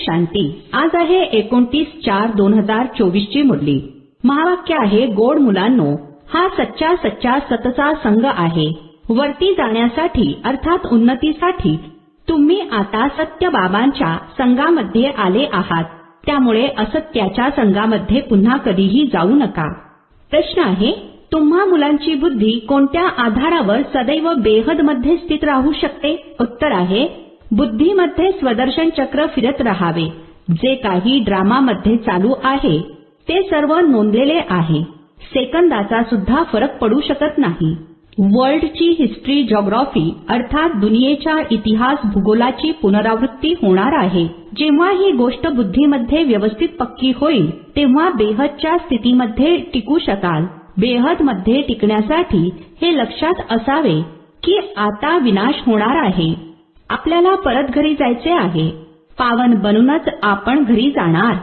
शांती. आज आहे 29/4/2024 ची मुरली. महावाक्य आहे, गोड मुलांनो, हा सच्चा सतचा संघ आहे. वरती जाण्यासाठी अर्थात उन्नतीसाठी तुम्ही आता सत्य बाबांच्या संघामध्ये आले आहात. त्यामुळे असत्याच्या संघामध्ये पुन्हा कधीही जाऊ नका. प्रश्न आहे, तुम्हा मुलांची बुद्धी कोणत्या आधारावर सदैव बेहद मध्ये स्थित राहू शकते? उत्तर आहे, बुद्धीमध्ये स्वदर्शन चक्र फिरत राहावे. जे काही ड्रामामध्ये चालू आहे ते सर्व नोंदलेले आहे. सेकंदाचा सुद्धा फरक पडू शकत नाही. वर्ल्डची हिस्ट्री जॉग्राफी अर्थात दुनियेच्या इतिहास भूगोलाची पुनरावृत्ती होणार आहे. जेव्हा ही गोष्ट बुद्धीमध्ये व्यवस्थित पक्की होईल तेव्हा बेहदच्या स्थितीमध्ये टिकू शकाल. बेहद मध्ये टिकण्यासाठी हे लक्षात असावे की आता विनाश होणार आहे. आपल्याला परत घरी जायचे आहे. पावन बनूनच आपण घरी जाणार.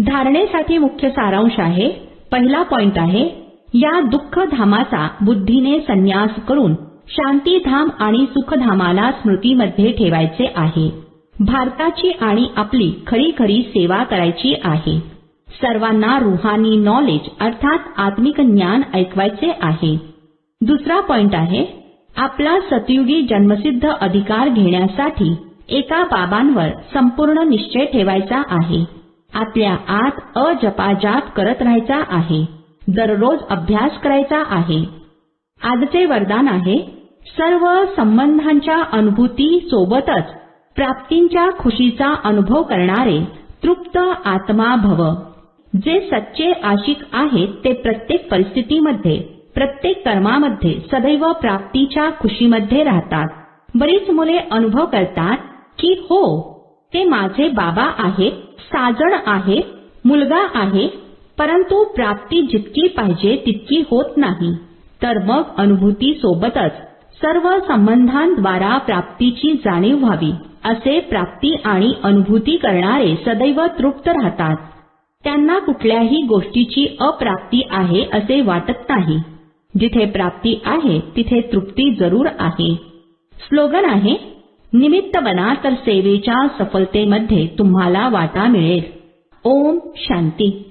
धारणेसाठी मुख्य सारांश आहे. पहिला पॉइंट आहे, या दुःखधामाचा बुद्धीने संन्यास करून शांतीधाम आणि सुखधामाला स्मृतीमध्ये ठेवायचे आहे. भारताची आणि आपली खरी खरी सेवा करायची आहे. सर्वांना रुहानी नॉलेज अर्थात आत्मिक ज्ञान ऐकवायचे आहे. दुसरा पॉइंट आहे, आपला सतयुगी जन्मसिद्ध अधिकार घेण्यासाठी एका बाबांवर संपूर्ण निश्चय ठेवायचा आहे. आपल्या आत अजपाजाप करत राहायचा आहे. दररोज अभ्यास करायचा आहे. आजचे वरदान आहे, सर्व संबंधांच्या अनुभूती सोबतच प्राप्तींच्या खुशीचा अनुभव करणारे तृप्त आत्मा भव. जे सच्चे आशिक आहेत ते प्रत्येक परिस्थितीमध्ये प्रत्येक कर्मामध्ये सदैव प्राप्तीच्या खुशीमध्ये राहतात. बरीच मुले अनुभव करतात की हो, ते माझे बाबा आहेत, साजण आहे, मुलगा आहे, परंतु प्राप्ती जितकी पाहिजे तितकी होत नाही. तर मग अनुभूती सोबतच सर्व संबंधांद्वारा प्राप्तीची जाणीव व्हावी. असे प्राप्ती आणि अनुभूती करणारे सदैव तृप्त राहतात. त्यांना कुठल्याही गोष्टीची अप्राप्ती आहे असे वाटत नाही. जिथे प्राप्ती आहे तिथे तृप्ती जरूर आहे. स्लोगन आहे, निमित्त बना तर सेवेच्या सफलतेमध्ये तुम्हाला वाटा मिळेल. ओम शांती.